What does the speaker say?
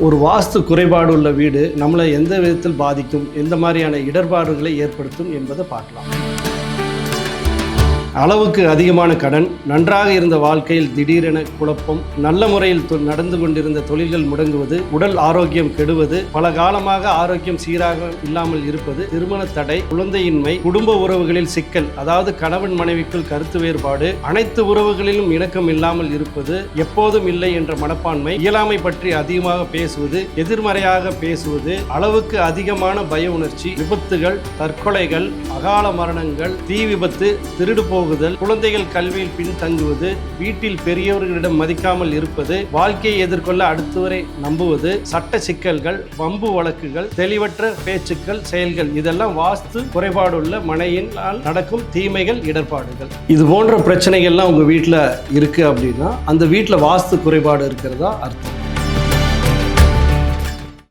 ஒரு வாஸ்து குறைபாடு உள்ள வீடு நம்மளை எந்த விதத்தில் பாதிக்கும், எந்த மாதிரியான இடர்பாடுகளை ஏற்படுத்தும் என்பதை பார்க்கலாம். அளவுக்கு அதிகமான கடன், நன்றாக இருந்த வாழ்க்கையில் திடீரென குழப்பம், நல்ல முறையில் நடந்து கொண்டிருந்த தொழில்கள் முடங்குவது, உடல் ஆரோக்கியம் கெடுவது, பல காலமாக ஆரோக்கியம் சீராக இல்லாமல் இருப்பது, திருமண தடை, குழந்தையின்மை, குடும்ப உறவுகளில் சிக்கல், அதாவது கணவன் மனைவிக்குள் கருத்து வேறுபாடு, அனைத்து உறவுகளிலும் இணக்கம் இல்லாமல் இருப்பது, எப்போதும் இல்லை என்ற மனப்பான்மை, இயலாமை பற்றி அதிகமாக பேசுவது, எதிர்மறையாக பேசுவது, அளவுக்கு அதிகமான பய உணர்ச்சி, விபத்துகள், தற்கொலைகள், அகால மரணங்கள், தீ விபத்து, திருடு போகுதல், குழந்தைகள் கல்வியில் பின்தங்குவது, வீட்டில் பெரியவர்களிடம் மதிக்காமல் இருப்பது, வாழ்க்கையை எதிர்கொள்ள அடுத்தவரை நம்புவது, சட்ட சிக்கல்கள், வம்பு வழக்குகள், தெளிவற்ற பேச்சுக்கள், செயல்கள், இதெல்லாம் வாஸ்து குறைபாடுள்ள மனையினால் நடக்கும் தீமைகள், இடர்பாடுகள். இது போன்ற பிரச்சனைகள்லாம் உங்க வீட்டில் இருக்கு அப்படின்னா அந்த வீட்டில் வாஸ்து குறைபாடு இருக்கிறதா அர்த்தம்.